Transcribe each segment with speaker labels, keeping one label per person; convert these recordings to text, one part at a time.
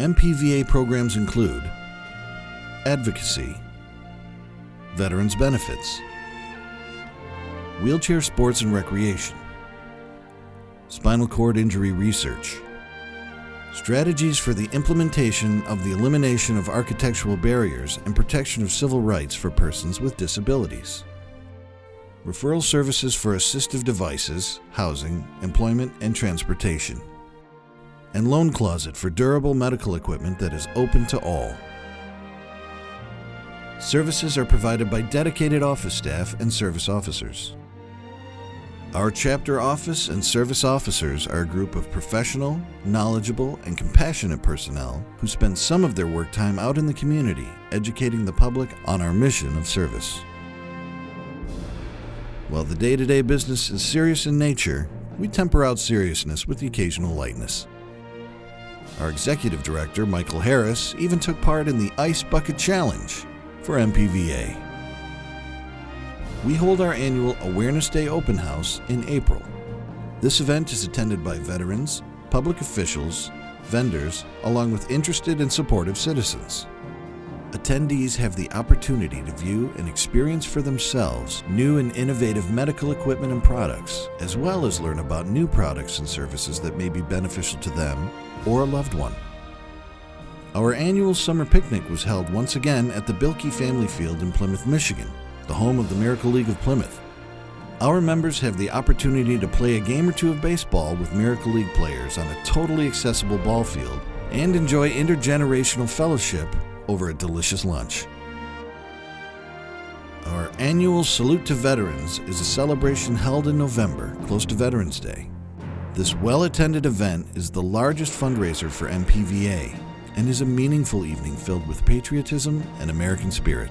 Speaker 1: MPVA programs include advocacy, veterans benefits, wheelchair sports and recreation, spinal cord injury research, strategies for the implementation of the elimination of architectural barriers and protection of civil rights for persons with disabilities, referral services for assistive devices, housing, employment, and transportation, and loan closet for durable medical equipment that is open to all. Services are provided by dedicated office staff and service officers. Our chapter office and service officers are a group of professional, knowledgeable, and compassionate personnel who spend some of their work time out in the community educating the public on our mission of service. While the day-to-day business is serious in nature, we temper out seriousness with the occasional lightness. Our executive director, Michael Harris, even took part in the Ice Bucket Challenge for MPVA. We hold our annual Awareness Day open house in April. This event is attended by veterans, public officials, vendors, along with interested and supportive citizens. Attendees have the opportunity to view and experience for themselves new and innovative medical equipment and products, as well as learn about new products and services that may be beneficial to them or a loved one. Our annual summer picnic was held once again at the Bilkey Family Field in Plymouth, Michigan, the home of the Miracle League of Plymouth. Our members have the opportunity to play a game or two of baseball with Miracle League players on a totally accessible ball field and enjoy intergenerational fellowship over a delicious lunch. Our annual Salute to Veterans is a celebration held in November, close to Veterans Day. This well-attended event is the largest fundraiser for MPVA and is a meaningful evening filled with patriotism and American spirit.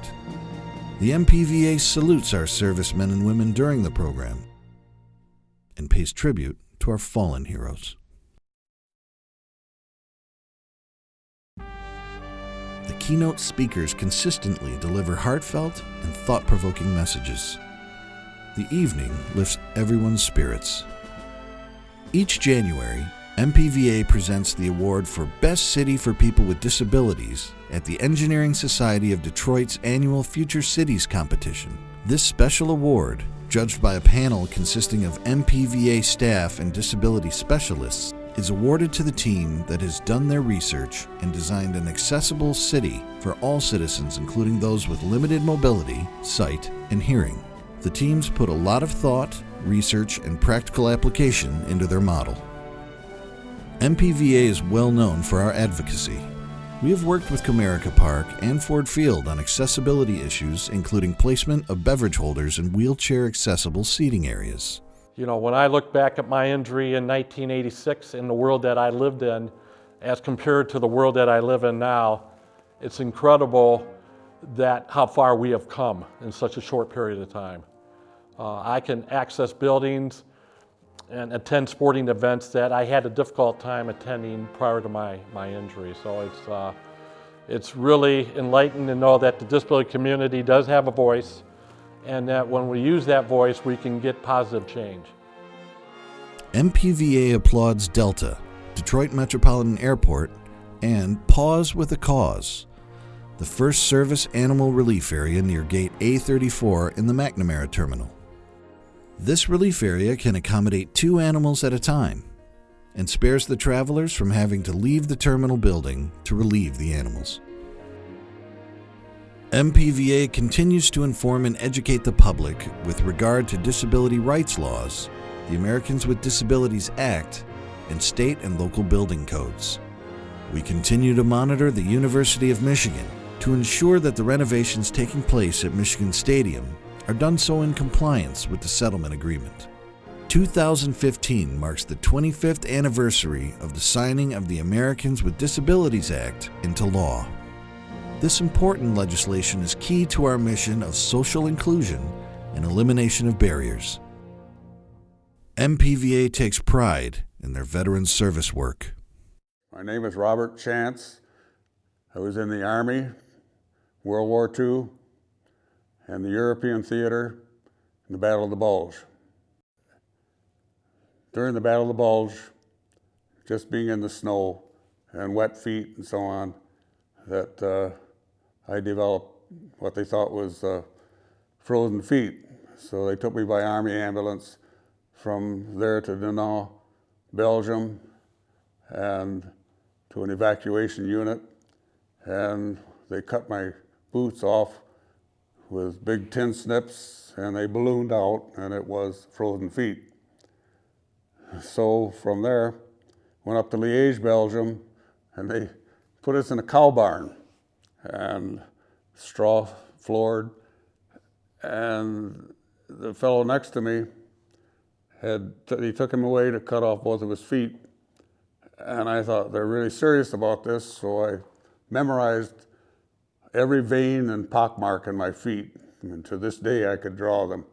Speaker 1: The MPVA salutes our servicemen and women during the program and pays tribute to our fallen heroes. The keynote speakers consistently deliver heartfelt and thought-provoking messages. The evening lifts everyone's spirits. Each January, MPVA presents the award for Best City for People with Disabilities at the Engineering Society of Detroit's annual Future Cities competition. This special award, judged by a panel consisting of MPVA staff and disability specialists, is awarded to the team that has done their research and designed an accessible city for all citizens, including those with limited mobility, sight, and hearing. The teams put a lot of thought, research, and practical application into their model. MPVA is well known for our advocacy. We have worked with Comerica Park and Ford Field on accessibility issues, including placement of beverage holders in wheelchair-accessible seating areas.
Speaker 2: You know, when I look back at my injury in 1986 in the world that I lived in, as compared to the world that I live in now, it's incredible that how far we have come in such a short period of time. I can access buildings and attend sporting events that I had a difficult time attending prior to my injury. So it's really enlightening to know that the disability community does have a voice, and that when we use that voice, we can get positive change.
Speaker 1: MPVA applauds Delta, Detroit Metropolitan Airport, and Pause with a Cause, the first service animal relief area near Gate A34 in the McNamara Terminal. This relief area can accommodate 2 animals at a time and spares the travelers from having to leave the terminal building to relieve the animals. MPVA continues to inform and educate the public with regard to disability rights laws, the Americans with Disabilities Act, and state and local building codes. We continue to monitor the University of Michigan to ensure that the renovations taking place at Michigan Stadium are done so in compliance with the settlement agreement. 2015 marks the 25th anniversary of the signing of the Americans with Disabilities Act into law. This important legislation is key to our mission of social inclusion and elimination of barriers. MPVA takes pride in their veterans service work.
Speaker 3: My name is Robert Chance. I was in the Army, World War II, and the European theater in the Battle of the Bulge. During the Battle of the Bulge, just being in the snow and wet feet and so on, that I developed what they thought was frozen feet. So they took me by Army ambulance from there to Dinant, Belgium, and to an evacuation unit. And they cut my boots off with big tin snips, and they ballooned out, and it was frozen feet. So from there, went up to Liège, Belgium, and they put us in a cow barn, and straw floored. And the fellow next to me he took him away to cut off both of his feet. And I thought, they're really serious about this, so I memorized every vein and pockmark in my feet. And to this day, I could draw them.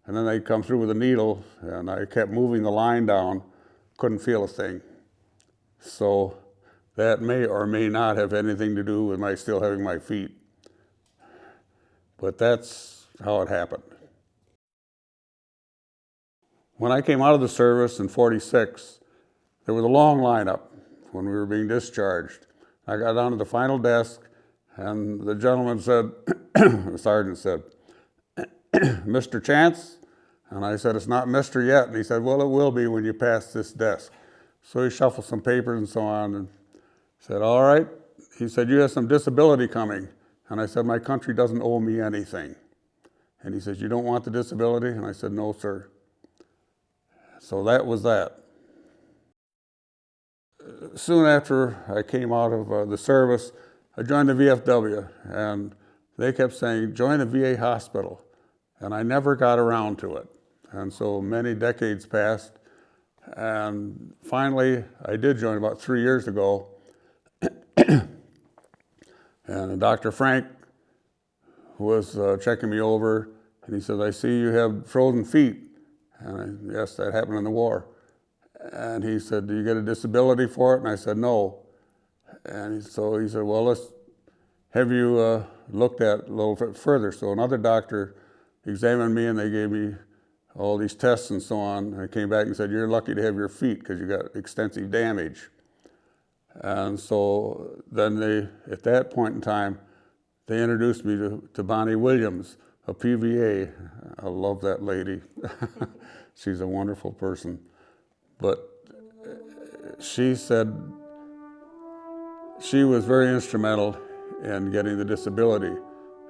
Speaker 3: And then they'd come through with a needle, and I kept moving the line down, couldn't feel a thing. So that may or may not have anything to do with my still having my feet. But that's how it happened. When I came out of the service in '46, there was a long lineup when we were being discharged. I got down to the final desk, and the gentleman said, the sergeant said, "Mr. Chance?" And I said, "It's not Mr. yet." And he said, "Well, it will be when you pass this desk." So he shuffled some papers and so on and said, "All right." He said, "You have some disability coming." And I said, "My country doesn't owe me anything." And he said, "You don't want the disability?" And I said, "No, sir." So that was that. Soon after I came out of the service, I joined the VFW, and they kept saying, "Join a VA hospital." And I never got around to it. And so many decades passed, and finally I did join about 3 years ago. And Dr. Frank was checking me over, and he said, "I see you have frozen feet." And yes, that happened in the war. And he said, "Do you get a disability for it?" And I said, "No." And so he said, "Well, let's have you looked at a little bit further." So another doctor examined me, and they gave me all these tests and so on. And I came back and said, "You're lucky to have your feet because you got extensive damage." And so then at that point in time, they introduced me to Bonnie Williams, a PVA. I love that lady. She's a wonderful person. But she said she was very instrumental in getting the disability.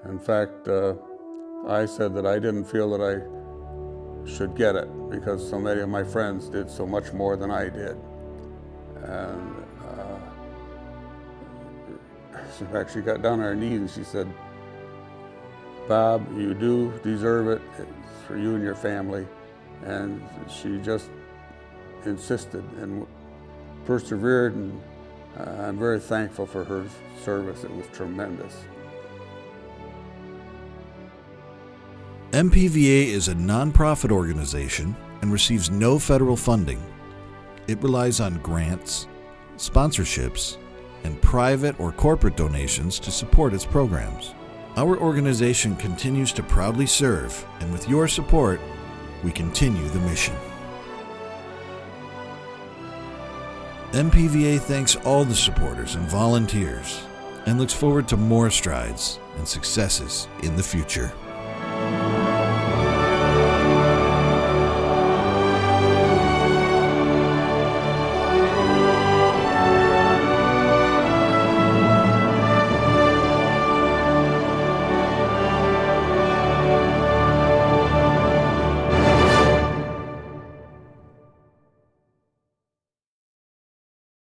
Speaker 3: In fact, I said that I didn't feel that I should get it because so many of my friends did so much more than I did. And in fact, she got down on her knees and she said, "Bob, you do deserve it. It's for you and your family." And she just insisted and persevered, and I'm very thankful for her service. It was tremendous.
Speaker 1: MPVA is a nonprofit organization and receives no federal funding. It relies on grants, sponsorships, and private or corporate donations to support its programs. Our organization continues to proudly serve, and with your support, we continue the mission. MPVA thanks all the supporters and volunteers and looks forward to more strides and successes in the future.